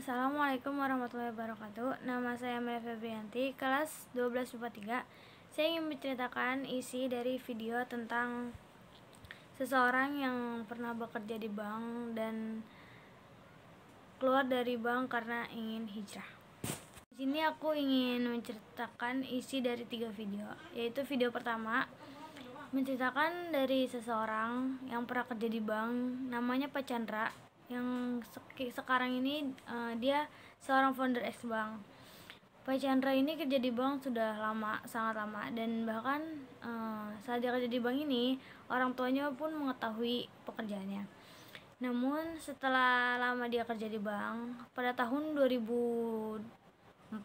Assalamualaikum warahmatullahi wabarakatuh. Nama saya Maria Febrianti, kelas 12 IPA 3. Saya ingin menceritakan isi dari video tentang seseorang yang pernah bekerja di bank dan keluar dari bank karena ingin hijrah. Di sini aku ingin menceritakan isi dari 3 video, yaitu video pertama menceritakan dari seseorang yang pernah kerja di bank, namanya Pak Chandra, yang sekarang ini dia seorang founder X Bank. Pak Chandra ini kerja di bank sudah lama, sangat lama, dan bahkan saat dia kerja di bank ini orang tuanya pun mengetahui pekerjaannya. Namun setelah lama dia kerja di bank, pada tahun 2004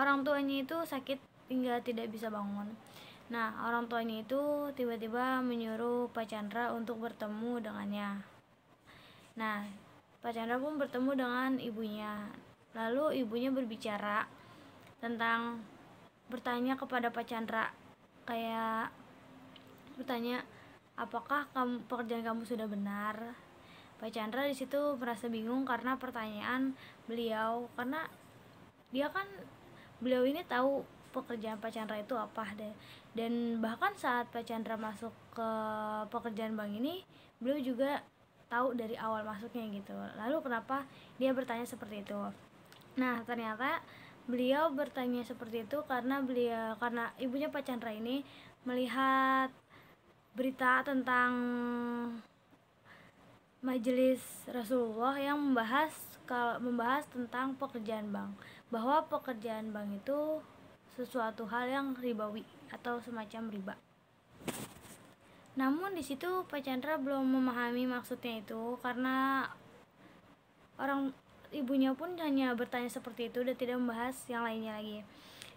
orang tuanya itu sakit hingga tidak bisa bangun. Nah, orang tuanya itu tiba-tiba menyuruh Pak Chandra untuk bertemu dengannya. Nah, Pak Chandra pun bertemu dengan ibunya. Lalu ibunya berbicara tentang bertanya kepada Pak Chandra, kayak bertanya, apakah pekerjaan kamu sudah benar? Pak Chandra di situ merasa bingung karena pertanyaan beliau, karena beliau ini tahu pekerjaan Pak Chandra itu apa deh. Dan bahkan saat Pak Chandra masuk ke pekerjaan bank ini, beliau juga tahu dari awal masuknya gitu. Lalu kenapa dia bertanya seperti itu? Nah, ternyata beliau bertanya seperti itu karena ibunya Pak Chandra ini melihat berita tentang Majelis Rasulullah yang membahas tentang pekerjaan bank, bahwa pekerjaan bank itu sesuatu hal yang ribawi atau semacam riba. Namun di situ Pak Chandra belum memahami maksudnya itu, karena ibunya pun hanya bertanya seperti itu dan tidak membahas yang lainnya lagi.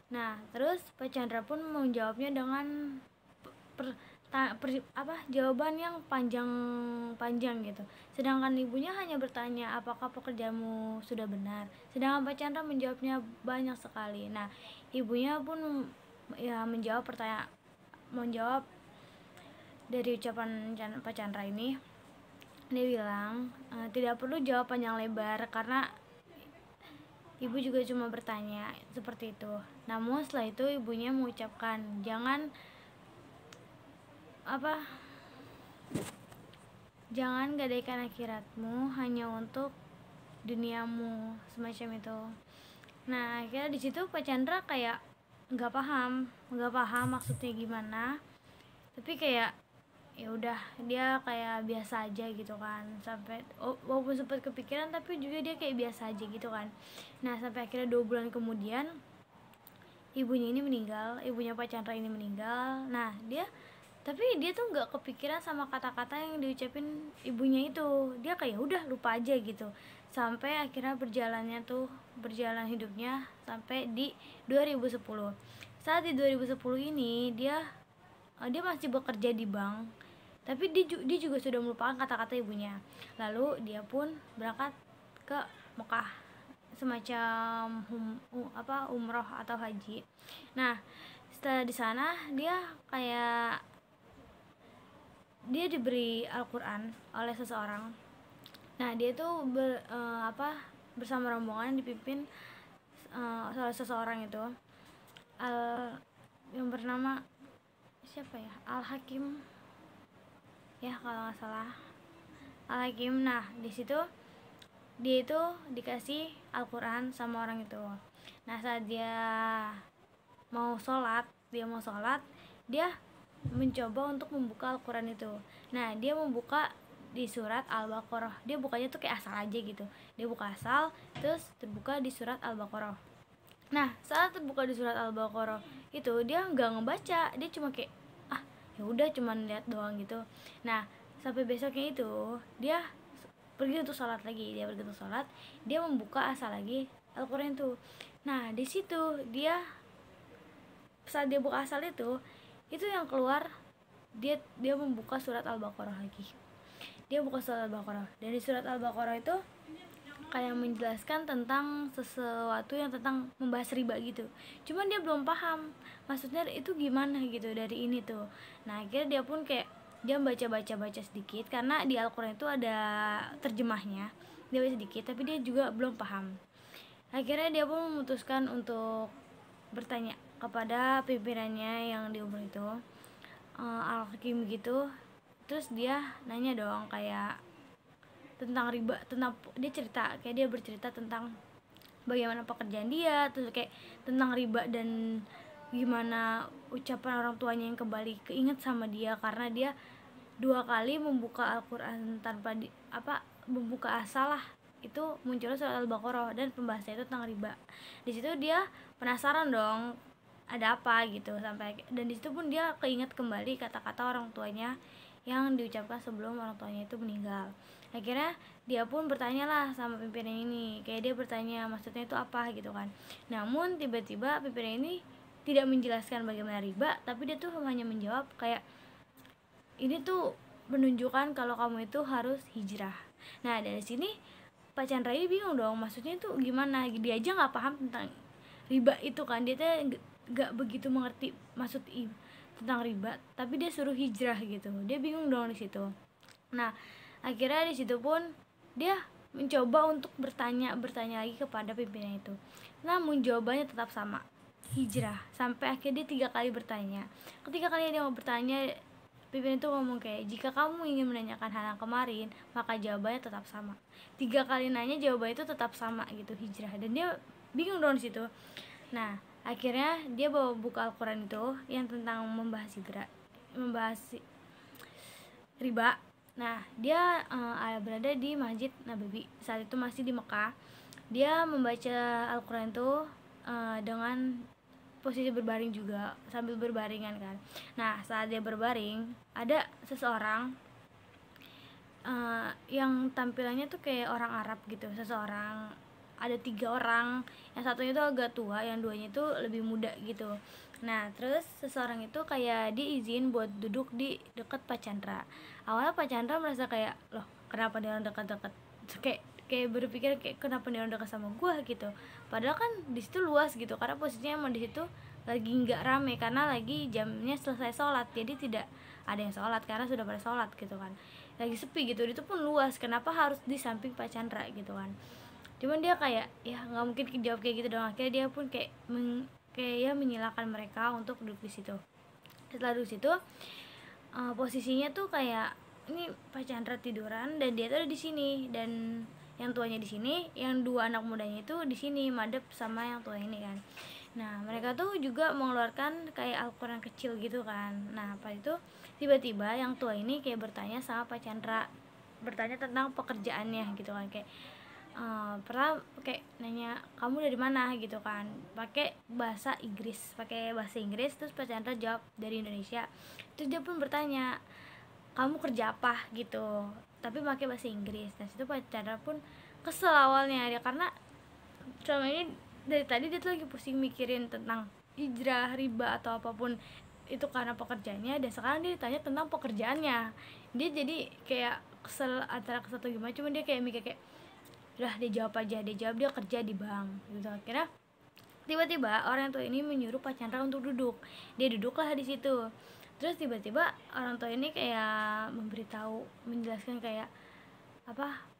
Nah, terus Pak Chandra pun menjawabnya dengan jawaban yang panjang gitu. Sedangkan ibunya hanya bertanya, apakah pekerjaanmu sudah benar? Sedangkan Pak Chandra menjawabnya banyak sekali. Nah, ibunya pun menjawab dari ucapan Pak Chandra ini. Dia bilang tidak perlu jawab panjang lebar karena ibu juga cuma bertanya seperti itu. Namun setelah itu ibunya mengucapkan, jangan gadaikan akhiratmu hanya untuk duniamu, semacam itu. Nah, akhirnya di situ Pak Chandra kayak nggak paham maksudnya gimana, tapi kayak ya udah, dia kayak biasa aja gitu kan. Sampai walaupun sempat kepikiran, tapi juga dia kayak biasa aja gitu kan. Nah, sampai akhirnya 2 bulan kemudian ibunya Pak Chandra ini meninggal. Nah, dia tuh nggak kepikiran sama kata-kata yang diucapin ibunya itu. Dia kayak udah lupa aja gitu. Sampai akhirnya berjalan hidupnya sampai di 2010. Saat di 2010 ini dia masih bekerja di bank, tapi dia juga sudah melupakan kata-kata ibunya. Lalu dia pun berangkat ke Mekah, semacam umroh atau haji. Nah, setelah di sana dia diberi Al-Quran oleh seseorang. Nah, dia tuh bersama rombongan dipimpin oleh seseorang itu, yang bernama siapa ya, Al-Hakim ya kalau nggak salah, Al-Hakim. Nah, di situ dia itu dikasih Al-Quran sama orang itu. Nah, saat dia mau sholat, dia mencoba untuk membuka Al-Quran itu. Nah, dia membuka di surat Al-Baqarah. Dia bukanya tuh kayak asal aja gitu. Dia buka asal, terus terbuka di surat Al-Baqarah. Nah, saat terbuka di surat Al-Baqarah itu dia nggak ngebaca, dia cuma kayak ya udah, cuman lihat doang gitu. Nah, sampai besoknya itu dia pergi untuk sholat lagi. Dia membuka asal lagi Al-Quran itu. Nah, di situ saat dia buka asal itu yang keluar, dia membuka surat Al-Baqarah lagi. Dia buka surat Al-Baqarah, dan di surat Al-Baqarah itu kayak menjelaskan tentang sesuatu yang tentang membahas riba gitu. Cuman dia belum paham maksudnya itu gimana gitu dari ini tuh. Nah, akhirnya dia pun kayak dia baca sedikit, karena di Al-Quran itu ada terjemahnya. dia baca sedikit tapi dia juga belum paham. Akhirnya dia pun memutuskan untuk bertanya kepada pimpinannya yang di umur itu, Al-Hakim gitu. Terus dia nanya dong kayak tentang riba, tentang dia cerita, kayak dia bercerita tentang bagaimana pekerjaan dia, terus kayak tentang riba dan gimana ucapan orang tuanya yang kembali keinget sama dia karena dia 2 kali membuka Al-Quran tanpa membuka asal lah, itu munculnya surat Al-Baqarah dan pembahasannya itu tentang riba. Di situ dia penasaran dong ada apa gitu, sampai dan di situ pun dia keinget kembali kata-kata orang tuanya yang diucapkan sebelum orang tuanya itu meninggal. Akhirnya dia pun bertanya lah sama pimpinan ini, kayak dia bertanya maksudnya itu apa gitu kan. Namun tiba-tiba pimpinan ini tidak menjelaskan bagaimana riba, tapi dia tuh hanya menjawab kayak ini tuh menunjukkan kalau kamu itu harus hijrah. Nah dari sini Pak Chandra ini bingung dong, maksudnya itu gimana, dia aja nggak paham tentang riba itu kan, dia tuh nggak begitu mengerti maksud tentang riba, tapi dia suruh hijrah gitu, dia bingung dong di situ. Nah akhirnya di situ pun dia mencoba untuk bertanya lagi kepada pimpinan itu, namun jawabannya tetap sama, hijrah. Sampai akhirnya dia 3 kali bertanya. Ketika kali dia mau bertanya, pimpinan itu ngomong kayak, jika kamu ingin menanyakan hal yang kemarin, maka jawabannya tetap sama. 3 kali nanya jawabannya itu tetap sama gitu, hijrah. Dan dia bingung dong di situ. Nah akhirnya dia bawa buku Al-Quran itu yang tentang membahas riba. Nah dia berada di Masjid Nabawi, saat itu masih di Mekah. Dia membaca Al-Quran itu dengan posisi berbaring juga, sambil berbaringan kan. Nah saat dia berbaring, ada seseorang yang tampilannya tuh kayak orang Arab gitu. Ada 3 orang, yang satunya itu agak tua, yang 2-nya itu lebih muda gitu. Nah terus seseorang itu kayak diizin buat duduk di dekat Pak Chandra. Awalnya Pak Chandra merasa kayak, loh kenapa dia orang dekat-dekat, kayak berpikir kayak kenapa dia orang dekat sama gua gitu. Padahal kan di situ luas gitu, karena posisinya emang di situ lagi nggak rame karena lagi jamnya selesai sholat, jadi tidak ada yang sholat karena sudah pada sholat gitu kan, lagi sepi gitu. Itu pun luas, kenapa harus di samping Pak Chandra gitu kan. Cuman dia kayak ya nggak mungkin jawab kayak gitu dong. Akhirnya dia pun kayak menyilakan mereka untuk duduk di situ. Setelah duduk situ, posisinya tuh kayak ini Pak Chandra tiduran dan dia tuh ada di sini, dan yang tuanya di sini, yang 2 anak mudanya itu di sini madep sama yang tua ini kan. Nah mereka tuh juga mengeluarkan kayak Al-Quran kecil gitu kan. Nah pas itu tiba-tiba yang tua ini kayak bertanya sama Pak Chandra, bertanya tentang pekerjaannya gitu kan, kayak pernah kayak nanya kamu dari mana gitu kan, pakai bahasa Inggris. Terus Pak Chandra jawab dari Indonesia. Terus dia pun bertanya kamu kerja apa gitu, tapi pakai bahasa Inggris. Nah situ Pak Chandra pun kesel awalnya dia, karena selama ini dari tadi dia tuh lagi pusing mikirin tentang hijrah, riba atau apapun itu karena pekerjaannya, dan sekarang dia ditanya tentang pekerjaannya. Dia jadi kayak kesel, antara kesel atau gimana, cuman dia kayak mikir kayak udah dia jawab dia kerja di bank gitu. Akhirnya tiba-tiba orang tua ini menyuruh Pak Chandra untuk duduk. Dia duduklah di situ. Terus tiba-tiba orang tua ini kayak menjelaskan kayak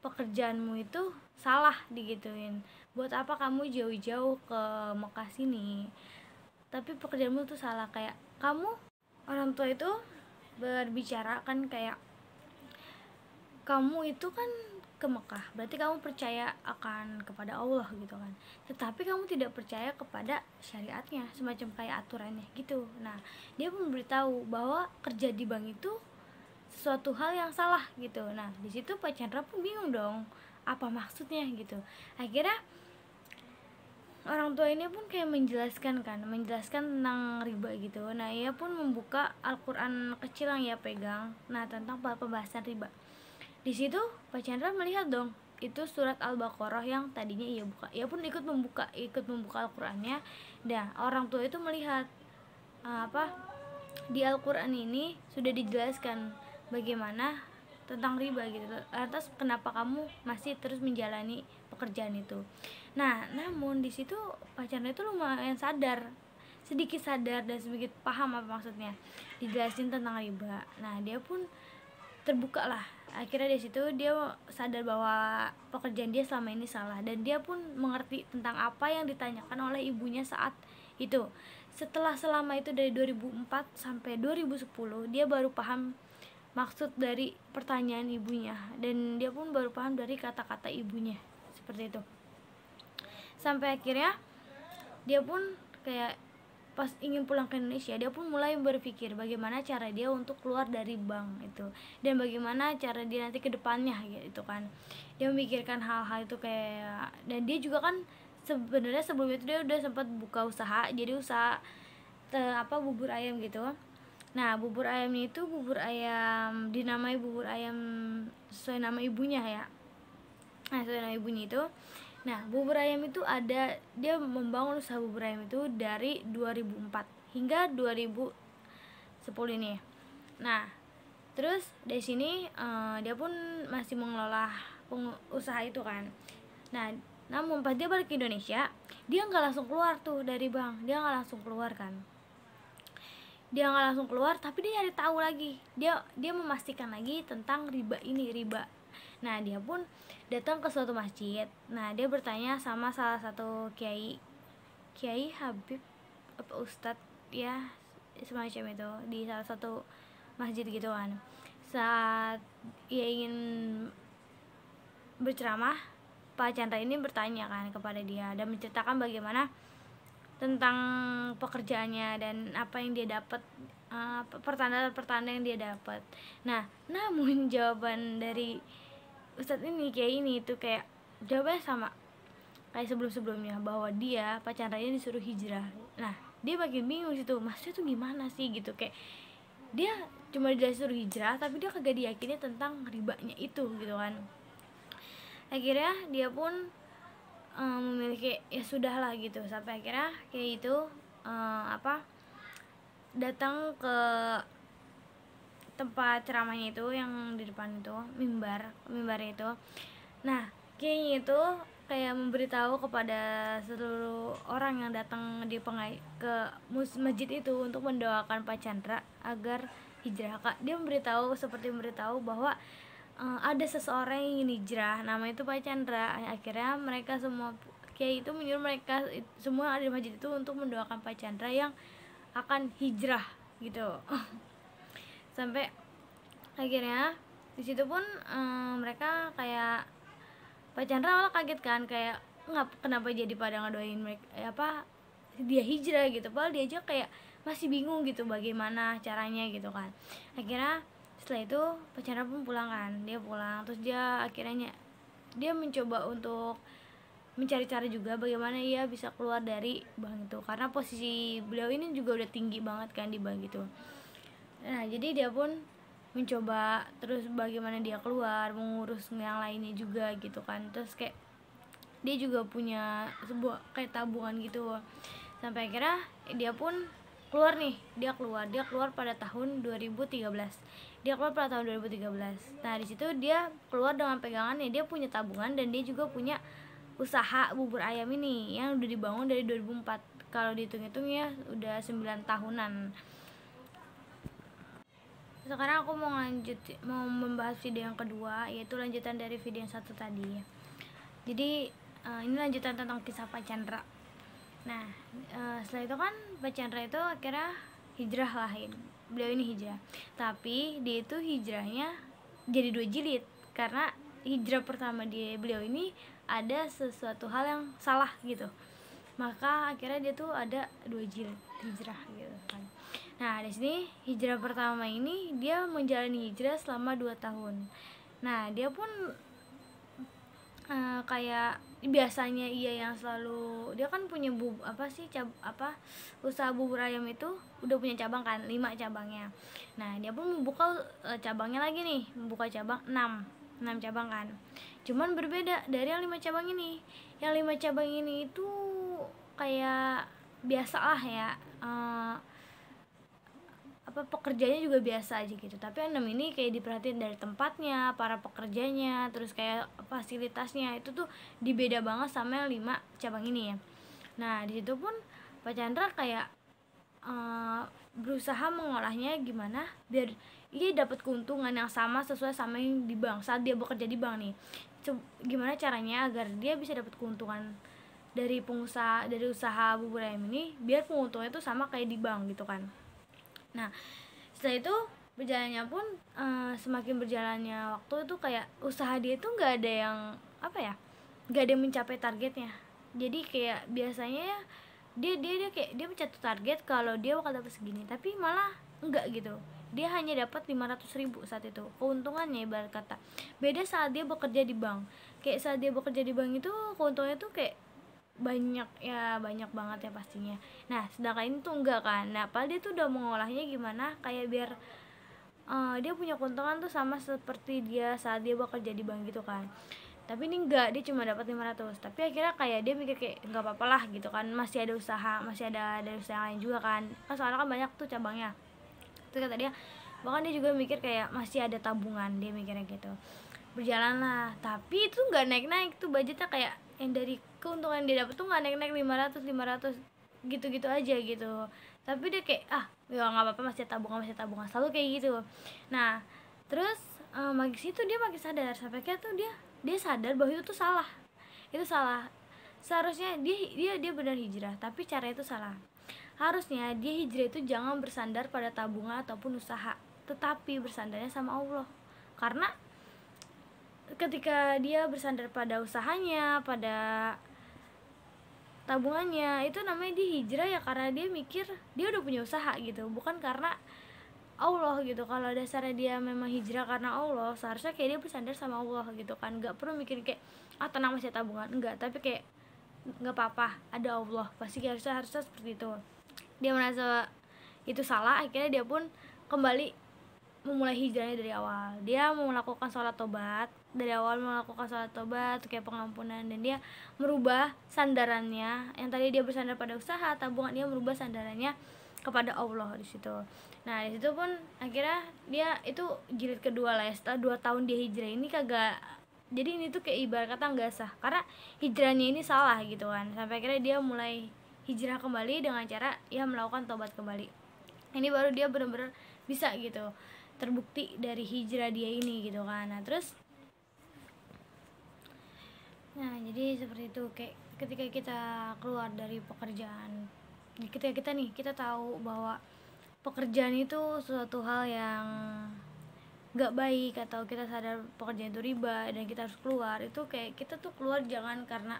pekerjaanmu itu salah digituin. Buat apa kamu jauh-jauh ke Mekah sini? Tapi pekerjaanmu tuh salah, kayak kamu, orang tua itu berbicara kan kayak kamu itu kan ke Mekah, berarti kamu percaya akan kepada Allah gitu kan, tetapi kamu tidak percaya kepada syariatnya, semacam kayak aturannya gitu. Nah dia pun memberitahu bahwa kerja di bank itu sesuatu hal yang salah gitu. Nah di situ Pak Chandra pun bingung dong apa maksudnya gitu. Akhirnya orang tua ini pun kayak menjelaskan tentang riba gitu. Nah ia pun membuka Al-Quran kecil yang ia pegang, nah tentang pembahasan riba. Di situ Pak Chandra melihat dong itu surat Al-Baqarah yang tadinya ia buka. Ia pun ikut membuka Al-Qur'annya. Dan orang tua itu melihat di Al-Qur'an ini sudah dijelaskan bagaimana tentang riba gitu. Lantas kenapa kamu masih terus menjalani pekerjaan itu? Nah, namun di situ Pak Chandra itu lumayan sedikit sadar dan sedikit paham apa maksudnya dijelasin tentang riba. Nah, dia pun terbuka lah akhirnya dari situ dia sadar bahwa pekerjaan dia selama ini salah, dan dia pun mengerti tentang apa yang ditanyakan oleh ibunya saat itu. Setelah selama itu dari 2004 sampai 2010 dia baru paham maksud dari pertanyaan ibunya, dan dia pun baru paham dari kata-kata ibunya seperti itu. Sampai akhirnya dia pun kayak pas ingin pulang ke Indonesia, dia pun mulai berpikir bagaimana cara dia untuk keluar dari bank itu, dan bagaimana cara dia nanti ke depannya gitu kan. Dia memikirkan hal-hal itu kayak, dan dia juga kan sebenarnya sebelum itu dia udah sempat buka usaha, jadi usaha bubur ayam gitu. Nah, bubur ayamnya itu bubur ayam dinamai bubur ayam sesuai nama ibunya ya. Nah, sesuai nama ibunya itu. Nah, bubur ayam itu ada, dia membangun usaha bubur ayam itu dari 2004 hingga 2010 ini. Nah, terus dari sini dia pun masih mengelola usaha itu kan. Nah, namun pas dia balik ke Indonesia, dia nggak langsung keluar tuh dari bank, dia nggak langsung keluar kan. Dia nggak langsung keluar, tapi dia nyari tahu lagi, dia memastikan lagi tentang riba. Nah, dia pun datang ke suatu masjid. Nah, dia bertanya sama salah satu kiai Habib apa ustadz ya, semacam itu, di salah satu masjid gitu kan. Saat ia ingin berceramah, Pak Chandra ini bertanya kan kepada dia dan menceritakan bagaimana tentang pekerjaannya dan apa yang dia dapat, pertanda-pertanda yang dia dapat. Nah, namun jawaban dari ustadz ini, kayak ini itu kayak jawabannya sama kayak sebelum-sebelumnya, bahwa dia, Pak Chandra ini disuruh hijrah. Nah, dia makin bingung situ, maksudnya tuh gimana sih gitu, kayak dia cuma disuruh hijrah tapi dia kagak diyakini tentang ribanya itu gitu kan. Akhirnya dia pun memiliki ya sudahlah gitu, sampai akhirnya kayak itu datang ke tempat ceramahnya itu yang di depan itu, mimbarnya itu. Nah, kayaknya itu kayak memberitahu kepada seluruh orang yang datang ke masjid itu untuk mendoakan Pak Chandra agar hijrah. Dia seperti memberitahu bahwa ada seseorang yang ingin hijrah, namanya itu Pak Chandra. Akhirnya mereka semua kayak itu menyuruh mereka semua ada di masjid itu untuk mendoakan Pak Chandra yang akan hijrah gitu. Sampai akhirnya di situ pun mereka kayak Pak Chandra malah kaget kan, kayak kenapa jadi pada ngedoain mereka dia hijrah gitu, padahal dia aja kayak masih bingung gitu bagaimana caranya gitu kan. Akhirnya setelah itu Pak Chandra pun pulang kan, dia pulang, terus dia akhirnya dia mencoba untuk mencari cara juga bagaimana ia bisa keluar dari bank itu, karena posisi beliau ini juga udah tinggi banget kan di bank itu. Nah, jadi dia pun mencoba terus bagaimana dia keluar, mengurus yang lainnya juga gitu kan. Terus kayak dia juga punya sebuah kayak tabungan gitu. Sampai akhirnya dia pun keluar nih, dia keluar pada tahun 2013. Dia keluar pada tahun 2013. Nah, di situ dia keluar dengan pegangannya, dia punya tabungan dan dia juga punya usaha bubur ayam ini yang udah dibangun dari 2004. Kalau dihitung-hitung ya udah 9 tahunan. Sekarang aku mau membahas video yang kedua, yaitu lanjutan dari video yang satu tadi. Jadi ini lanjutan tentang kisah Pak Chandra. Nah, setelah itu kan Pak Chandra itu akhirnya hijrah lah, beliau ini hijrah. Tapi dia itu hijrahnya jadi 2 jilid, karena hijrah pertama beliau ini ada sesuatu hal yang salah gitu, maka akhirnya dia tuh ada 2 jilid hijrah gitu kan. Nah, di sini hijrah pertama ini dia menjalani hijrah selama 2 tahun. Nah, dia pun kayak biasanya ia yang selalu, dia kan punya usaha bubur ayam itu udah punya cabang kan, 5 cabangnya. Nah, dia pun membuka cabangnya lagi nih, membuka cabang 6 cabang kan. Cuman berbeda dari yang 5 cabang ini. Yang 5 cabang ini itu kayak biasa lah ya, pekerjanya juga biasa aja gitu. Tapi yang 6 ini kayak diperhatiin dari tempatnya, para pekerjanya, terus kayak fasilitasnya itu tuh dibeda banget sama yang 5 cabang ini ya. Nah, di situ pun Pak Chandra kayak berusaha mengolahnya gimana biar dia dapat keuntungan yang sama sesuai sama yang di bank saat dia bekerja di bank nih. Gimana caranya agar dia bisa dapat keuntungan dari usaha bubur ayam ini biar keuntungannya itu sama kayak di bank gitu kan. Nah setelah itu berjalannya pun semakin berjalannya waktu itu kayak usaha dia itu nggak ada yang nggak ada yang mencapai targetnya. Jadi kayak biasanya dia kayak dia mencatat target kalau dia bakal dapat segini, tapi malah enggak gitu. Dia hanya dapat 500.000 saat itu keuntungannya, ibarat kata. Beda saat dia bekerja di bank. Kayak saat dia bekerja di bank itu keuntungannya tuh kayak banyak banget ya pastinya. Nah sedangkan ini tuh enggak kan. Nah padahal dia tuh udah mengolahnya gimana kayak biar dia punya keuntungan tuh sama seperti dia saat dia bekerja di bank gitu kan. Tapi ini enggak, dia cuma dapat 500. Tapi akhirnya kayak dia mikir kayak enggak apa-apa lah gitu kan, masih ada usaha, masih ada usaha lain juga kan soalnya kan banyak tuh cabangnya. Terus kata dia, bahkan dia juga mikir kayak masih ada tabungan, dia mikirnya gitu. Berjalan lah, tapi itu enggak naik-naik tuh budgetnya, kayak yang dari keuntungan dia dapat tuh enggak naik-naik 500 gitu-gitu aja gitu. Tapi dia kayak ya enggak apa-apa, masih tabungan selalu kayak gitu. Nah terus makin situ dia makin sadar, sampai kayak tuh dia sadar bahwa itu salah. Seharusnya dia benar hijrah, tapi caranya itu salah. Harusnya dia hijrah itu jangan bersandar pada tabungan ataupun usaha, tetapi bersandarnya sama Allah. Karena ketika dia bersandar pada usahanya, pada tabungannya, itu namanya dia hijrah ya karena dia mikir dia udah punya usaha gitu, bukan karena Allah gitu. Kalau dasarnya dia memang hijrah karena Allah, seharusnya kayak dia bersandar sama Allah gitu kan, nggak perlu mikir kayak tenang masih tabungan, enggak, tapi kayak nggak apa-apa ada Allah, pasti harusnya seperti itu. Dia merasa itu salah, akhirnya dia pun kembali memulai hijrahnya dari awal. Dia mau melakukan sholat tobat dari awal, melakukan sholat tobat kayak pengampunan, dan dia merubah sandarannya yang tadi dia bersandar pada usaha tabungan, dia merubah sandarannya kepada Allah di situ. Nah di situ pun akhirnya dia itu jilid kedua lah ya, setelah 2 tahun dia hijrah ini kagak, jadi ini tuh kayak ibarat kata nggak sah karena hijrahnya ini salah gitu kan. Sampai akhirnya dia mulai hijrah kembali dengan cara ya melakukan tobat kembali. Ini baru dia benar-benar bisa gitu, terbukti dari hijrah dia ini gitu kan. Nah terus jadi seperti itu, kayak ketika kita keluar dari pekerjaan, ketika kita tahu bahwa pekerjaan itu suatu hal yang gak baik, atau kita sadar pekerjaan itu riba dan kita harus keluar, itu kayak kita tuh keluar jangan karena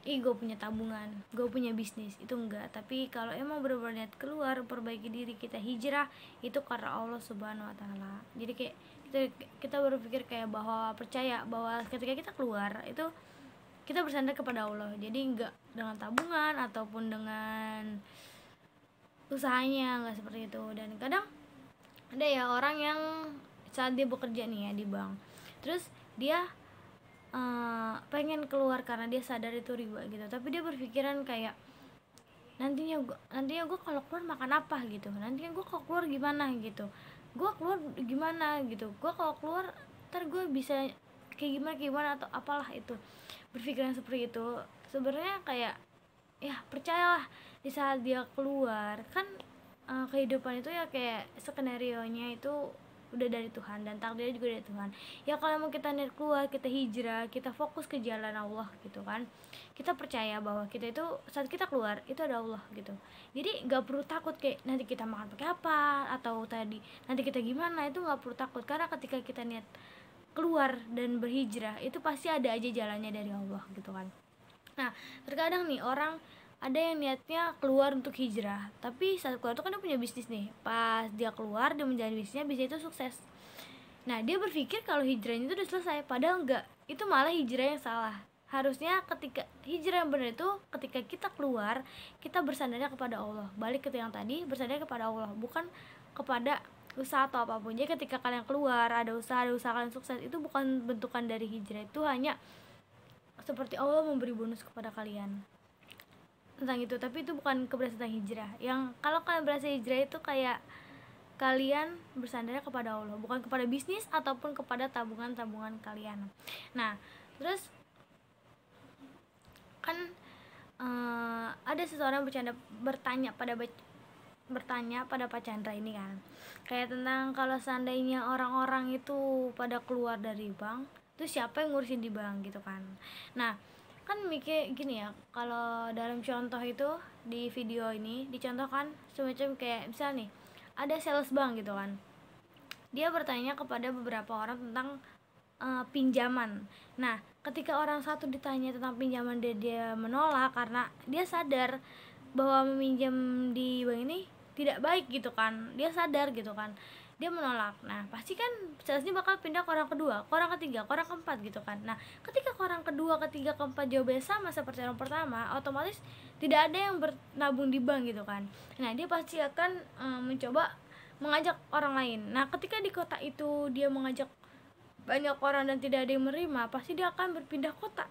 gue punya tabungan, gue punya bisnis, itu enggak. Tapi kalau emang benar-benar niat keluar, perbaiki diri, kita hijrah, itu karena Allah Subhanahu Wa Taala. Jadi kayak kita berpikir kayak bahwa percaya bahwa ketika kita keluar itu kita bersandar kepada Allah, jadi enggak dengan tabungan ataupun dengan usahanya, enggak seperti itu. Dan kadang ada ya orang yang saat dia bekerja nih ya di bank, terus dia pengen keluar karena dia sadar itu riba gitu, tapi dia berpikiran kayak nantinya gue kalau keluar makan apa gitu, nantinya gue kalau keluar gimana gitu, gue kalau keluar ntar gue bisa kayak gimana atau apalah itu, berpikiran seperti itu. Sebenarnya kayak ya percayalah, di saat dia keluar kan kehidupan itu ya kayak skenario nya itu udah dari Tuhan, dan takdirnya juga dari Tuhan. Ya kalau mau kita niat keluar, kita hijrah, kita fokus ke jalan Allah gitu kan, kita percaya bahwa kita itu saat kita keluar itu ada Allah gitu. Jadi nggak perlu takut kayak nanti kita makan pakai apa, atau tadi nanti kita gimana, itu nggak perlu takut. Karena ketika kita niat keluar dan berhijrah, itu pasti ada aja jalannya dari Allah gitu kan. Nah terkadang nih orang ada yang niatnya keluar untuk hijrah, tapi saat keluar itu kan dia punya bisnis nih, pas dia keluar dia menjalani bisnisnya, bisnis itu sukses. Nah dia berpikir kalau hijrahnya itu udah selesai, padahal enggak, itu malah hijrah yang salah. Harusnya ketika hijrah yang benar itu ketika kita keluar, kita bersandarnya kepada Allah, balik ke yang tadi, bersandar kepada Allah, bukan kepada usaha atau apapun. Jadi ketika kalian keluar ada usaha kalian sukses, itu bukan bentukan dari hijrah, itu hanya seperti Allah memberi bonus kepada kalian tentang itu, tapi itu bukan keberhasilan tentang hijrah. Yang kalau kalian berhasil hijrah itu kayak kalian bersandarnya kepada Allah, bukan kepada bisnis ataupun kepada tabungan kalian. Nah terus kan ada seseorang bertanya pada bertanya pada Pak Chandra ini kan, kayak tentang kalau seandainya orang-orang itu pada keluar dari bank, itu siapa yang ngurusin di bank gitu kan. Nah, kan mikir gini ya, kalau dalam contoh itu di video ini dicontohkan semacam kayak misal nih ada sales bank gitu kan, dia bertanya kepada beberapa orang tentang pinjaman. Nah, ketika orang satu ditanya tentang pinjaman, dia menolak karena dia sadar bahwa meminjam di bank ini tidak baik gitu kan, dia sadar gitu kan, dia menolak. Nah, pasti kan salesnya bakal pindah ke orang kedua, ke orang ketiga, ke orang keempat gitu kan. Nah, ketika ke orang kedua, ketiga, keempat jawabannya sama seperti orang pertama, otomatis tidak ada yang bernabung di bank gitu kan. Nah, dia pasti akan mencoba mengajak orang lain. Nah, ketika di kota itu dia mengajak banyak orang dan tidak ada yang menerima, pasti dia akan berpindah kota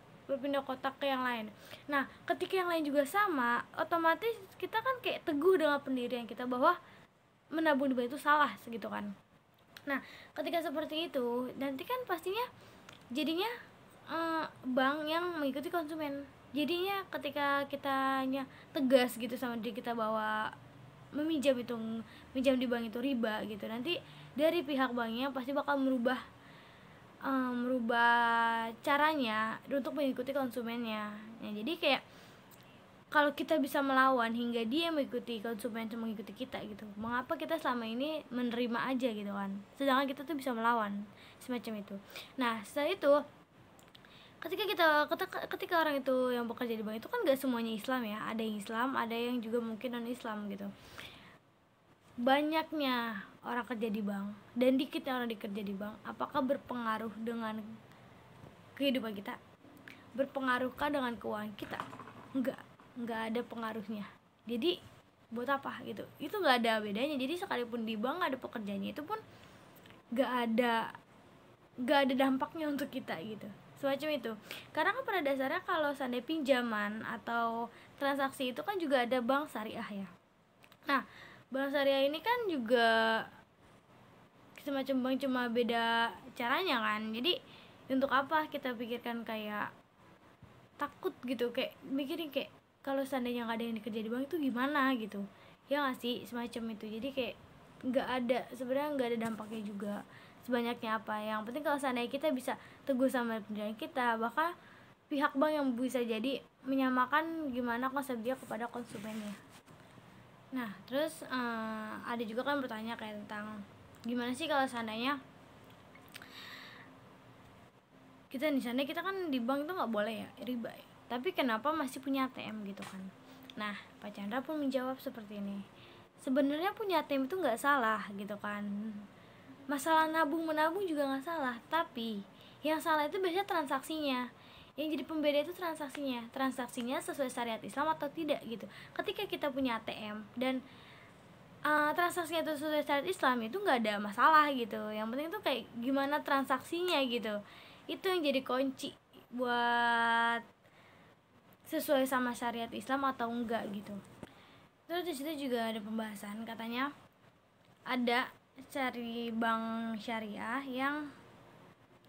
ke yang lain. Nah, ketika yang lain juga sama, otomatis kita kan kayak teguh dengan pendirian kita bahwa menabung di bank itu salah segitu kan. Nah, ketika seperti itu, nanti kan pastinya jadinya bank yang mengikuti konsumen. Jadinya ketika kitanya tegas gitu sama diri kita bahwa meminjam di bank itu riba gitu, nanti dari pihak banknya pasti bakal merubah caranya untuk mengikuti konsumennya. Nah, jadi kayak kalau kita bisa melawan hingga dia mengikuti konsumen itu mengikuti kita gitu, mengapa kita selama ini menerima aja gitu kan, sedangkan kita tuh bisa melawan semacam itu. Nah, setelah itu ketika orang itu yang bekerja di bank itu kan gak semuanya Islam ya, ada yang Islam, ada yang juga mungkin non Islam gitu. Banyaknya orang kerja di bank dan dikitnya orang dikerja di bank, apakah berpengaruh dengan kehidupan kita? Berpengaruhkah dengan keuangan kita? Enggak ada pengaruhnya. Jadi buat apa gitu? Itu enggak ada bedanya. Jadi sekalipun di bank ada pekerjaannya, itu pun enggak ada dampaknya untuk kita gitu. Semacam itu. Karena kan pada dasarnya kalau seandainya pinjaman atau transaksi itu kan juga ada bank syariah ya. Nah, bank syariah ini kan juga semacam bank, cuma beda caranya kan. Jadi untuk apa kita pikirkan kayak takut gitu, kayak mikirin kayak kalau seandainya nggak ada yang dikerja di bank itu gimana gitu ya nggak sih, semacam itu. Jadi kayak sebenarnya nggak ada dampaknya juga sebanyaknya apa. Yang penting kalau seandainya kita bisa teguh sama pendirian kita, bahkan pihak bank yang bisa jadi menyamakan gimana konsep dia kepada konsumennya. Nah, terus ada juga kan bertanya kayak tentang gimana sih kalau seandainya kita di sana, kita kan di bank itu nggak boleh ya riba ya, tapi kenapa masih punya ATM gitu kan. Nah, Pak Chandra pun menjawab seperti ini, sebenarnya punya ATM itu nggak salah gitu kan, masalah menabung juga nggak salah, tapi yang salah itu biasanya transaksinya. Yang jadi pembeda itu transaksinya sesuai syariat Islam atau tidak gitu. Ketika kita punya ATM dan transaksinya itu sesuai syariat Islam, itu nggak ada masalah gitu. Yang penting tuh kayak gimana transaksinya gitu, itu yang jadi kunci buat sesuai sama syariat Islam atau enggak gitu. Terus di situ juga ada pembahasan, katanya ada cari bank syariah yang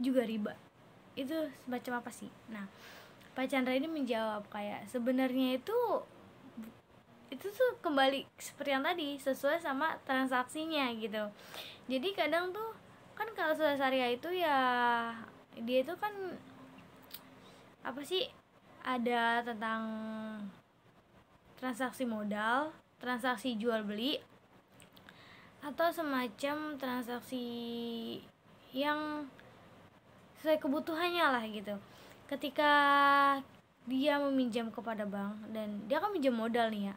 juga riba, itu semacam apa sih? Nah, Pak Chandra ini menjawab kayak sebenarnya itu tuh kembali seperti yang tadi, sesuai sama transaksinya gitu. Jadi kadang tuh kan kalau sesuai syariah itu ya dia itu kan apa sih, ada tentang transaksi modal, transaksi jual beli, atau semacam transaksi yang sesuai kebutuhannya lah gitu. Ketika dia meminjam kepada bank dan dia kan minjam modal nih ya,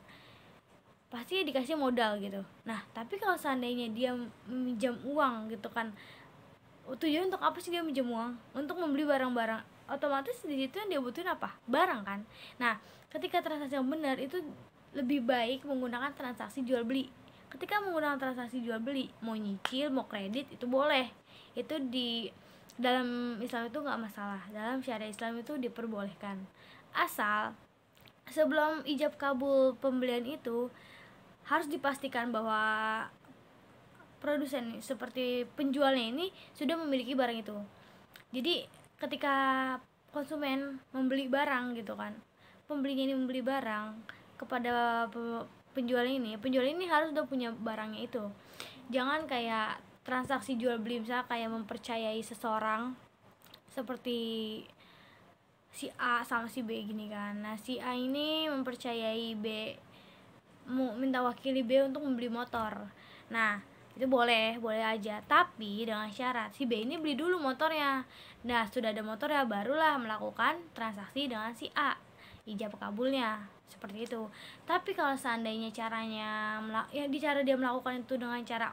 pasti dikasih modal gitu. Nah, tapi kalau seandainya dia meminjam uang gitu kan, tujuan untuk apa sih dia minjem uang? Untuk membeli barang-barang. Otomatis di situ yang dia butuhin apa? Barang kan. Nah, ketika transaksi yang benar itu lebih baik menggunakan transaksi jual beli. Ketika menggunakan transaksi jual beli, mau nyicil, mau kredit, itu boleh. Itu di dalam Islam itu nggak masalah. Dalam syariat Islam itu diperbolehkan. Asal sebelum ijab kabul pembelian itu harus dipastikan bahwa produsen seperti penjualnya ini sudah memiliki barang itu. Jadi ketika konsumen membeli barang gitu kan, pembelinya ini membeli barang kepada penjual ini harus udah punya barangnya itu. Jangan kayak transaksi jual beli, misalnya kayak mempercayai seseorang seperti si A sama si B gini kan. Nah, si A ini mempercayai B, minta wakili B untuk membeli motor. Nah, itu boleh aja, tapi dengan syarat si B ini beli dulu motornya. Nah, sudah ada motornya barulah melakukan transaksi dengan si A, ijab kabulnya seperti itu. Tapi kalau seandainya caranya cara dia melakukan itu dengan cara,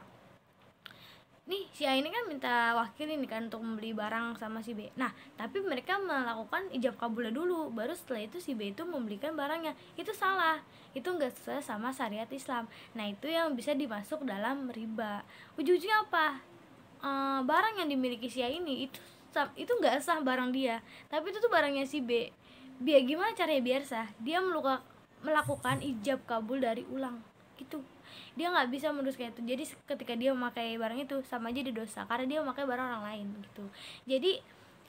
nih si A ini kan minta wakil ini kan untuk membeli barang sama si B. Nah, tapi mereka melakukan ijab kabulnya dulu, baru setelah itu si B itu membelikan barangnya. Itu salah, itu enggak sesuai sama syariat Islam. Nah, itu yang bisa dimasuk dalam riba. Ujung-ujungnya apa? Barang yang dimiliki si A ini itu enggak sah barang dia, tapi itu tuh barangnya si B. Biar gimana caranya biar sah? Dia melakukan ijab kabul dari ulang gitu. Dia nggak bisa meneruskan itu. Jadi ketika dia memakai barang itu sama aja dosa karena dia memakai barang orang lain gitu. Jadi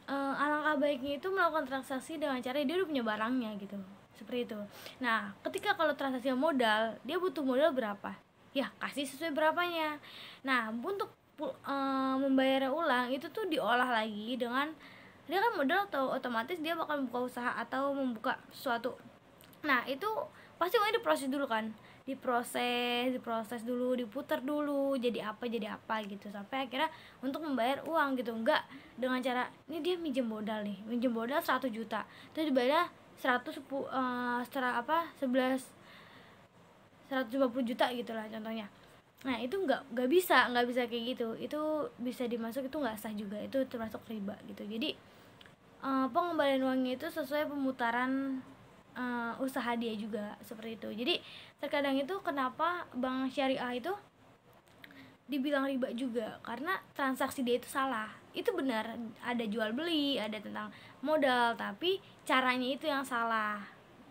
alangkah baiknya itu melakukan transaksi dengan cara dia udah punya barangnya gitu, seperti itu. Nah, ketika kalau transaksi modal, dia butuh modal berapa, ya kasih sesuai berapanya. Nah, untuk membayar ulang itu tuh diolah lagi dengan dia kan modal, atau otomatis dia bakal buka usaha atau membuka sesuatu. Nah, itu pasti uangnya diproses dulu kan, diproses dulu, diputar dulu jadi apa gitu, sampai akhirnya untuk membayar uang gitu. Enggak dengan cara ini dia minjem modal 100 juta terus dibayar 150 juta gitu lah contohnya. Nah, itu nggak bisa kayak gitu. Itu bisa dimasuk, itu nggak sah juga, itu termasuk riba gitu. Jadi pengembalian uangnya itu sesuai pemutaran usaha dia juga, seperti itu. Jadi terkadang itu kenapa bank syariah itu dibilang riba juga, karena transaksi dia itu salah. Itu benar ada jual beli, ada tentang modal, tapi caranya itu yang salah.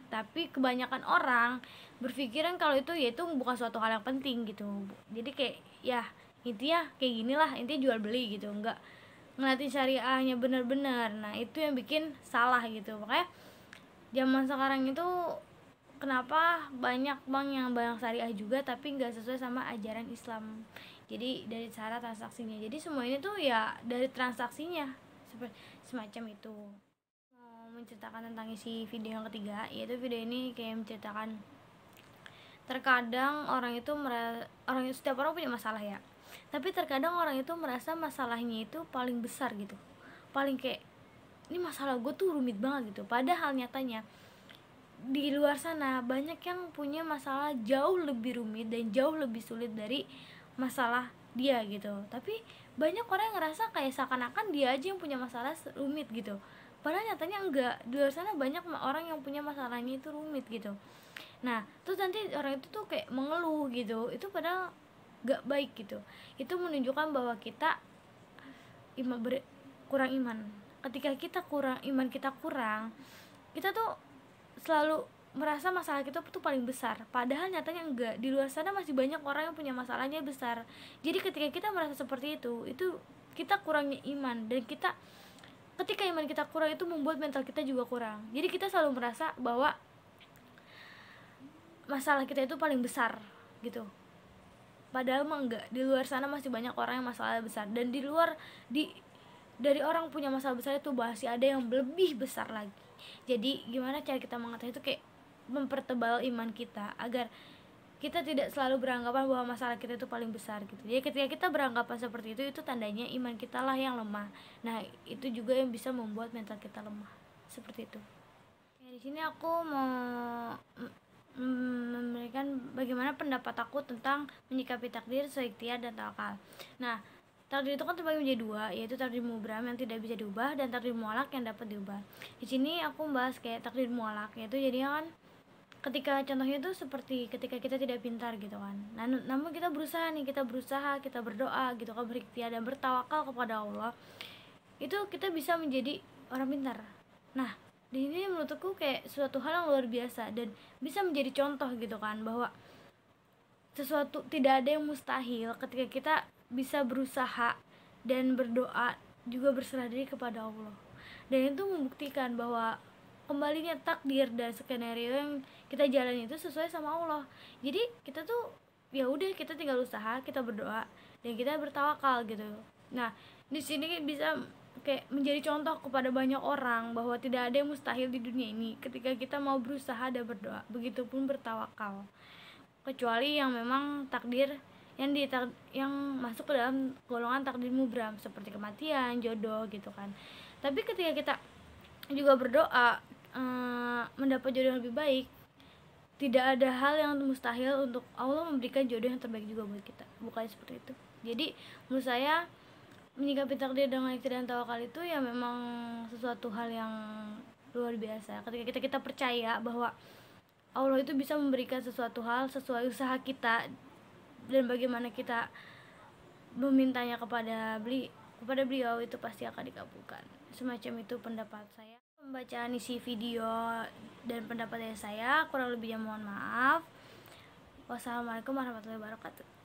Tapi kebanyakan orang berpikiran kalau itu bukan suatu hal yang penting gitu. Jadi kayak ya intinya kayak ginilah, intinya jual beli gitu, enggak ngeliatin syariahnya benar-benar. Nah, itu yang bikin salah gitu. Makanya zaman sekarang itu kenapa banyak bank yang bank syariah juga tapi nggak sesuai sama ajaran Islam. Jadi dari cara transaksinya, jadi semua ini tuh ya dari transaksinya semacam itu. Mau menceritakan tentang isi video yang ketiga, yaitu video ini kayak menceritakan terkadang setiap orang punya masalah ya, tapi terkadang orang itu merasa masalahnya itu paling besar gitu, paling kayak ini masalah gue tuh rumit banget gitu. Padahal nyatanya di luar sana banyak yang punya masalah jauh lebih rumit dan jauh lebih sulit dari masalah dia gitu. Tapi banyak orang yang ngerasa kayak seakan-akan dia aja yang punya masalah rumit gitu, padahal nyatanya enggak. Di luar sana banyak orang yang punya masalahnya itu rumit gitu. Nah, terus nanti orang itu tuh kayak mengeluh gitu, itu padahal gak baik gitu. Itu menunjukkan bahwa kita kurang iman. Ketika kita iman kita kurang, kita tuh selalu merasa masalah kita tuh paling besar, padahal nyatanya enggak. Di luar sana masih banyak orang yang punya masalahnya besar. Jadi ketika kita merasa seperti itu kita kurangnya iman. Dan ketika iman kita kurang, itu membuat mental kita juga kurang. Jadi kita selalu merasa bahwa masalah kita itu paling besar gitu, padahal mah enggak. Di luar sana masih banyak orang yang masalahnya besar, dan dari orang punya masalah besar itu masih ada yang lebih besar lagi. Jadi gimana cara kita mengatasi itu, kayak mempertebal iman kita agar kita tidak selalu beranggapan bahwa masalah kita itu paling besar gitu. Jadi ketika kita beranggapan seperti itu tandanya iman kita lah yang lemah. Nah, itu juga yang bisa membuat mental kita lemah, seperti itu. Ya, di sini aku mau memberikan bagaimana pendapat aku tentang menyikapi takdir, ikhtiar, dan tawakal. Nah, takdir itu kan terbagi menjadi dua, yaitu takdir mubram yang tidak bisa diubah dan takdir mualak yang dapat diubah. Di sini aku membahas kayak takdir mualak, yaitu jadinya kan ketika contohnya itu seperti ketika kita tidak pintar gitu kan. Nah, namun kita berusaha, kita berdoa gitu kan, berikhtiar dan bertawakal kepada Allah. Itu kita bisa menjadi orang pintar. Nah, di sini menurutku kayak suatu hal yang luar biasa dan bisa menjadi contoh gitu kan, bahwa sesuatu tidak ada yang mustahil ketika kita bisa berusaha dan berdoa juga berserah diri kepada Allah. Dan itu membuktikan bahwa kembalinya takdir dan skenario yang kita jalani itu sesuai sama Allah. Jadi kita tuh ya udah, kita tinggal usaha, kita berdoa, dan kita bertawakal gitu. Nah, di sini bisa kayak menjadi contoh kepada banyak orang bahwa tidak ada yang mustahil di dunia ini ketika kita mau berusaha dan berdoa, begitupun bertawakal. Kecuali yang memang takdir yang masuk ke dalam golongan takdir mubram seperti kematian, jodoh gitu kan. Tapi ketika kita juga berdoa mendapat jodoh yang lebih baik, tidak ada hal yang mustahil untuk Allah memberikan jodoh yang terbaik juga buat kita, bukan seperti itu. Jadi menurut saya menyikapi takdir dengan ikhtiar dan tawakal itu ya memang sesuatu hal yang luar biasa. Ketika kita percaya bahwa Allah itu bisa memberikan sesuatu hal sesuai usaha kita, dan bagaimana kita memintanya kepada beliau itu pasti akan dikabulkan. Semacam itu pendapat saya. Pembacaan isi video dan pendapat dari saya, kurang lebihnya mohon maaf. Wassalamualaikum warahmatullahi wabarakatuh.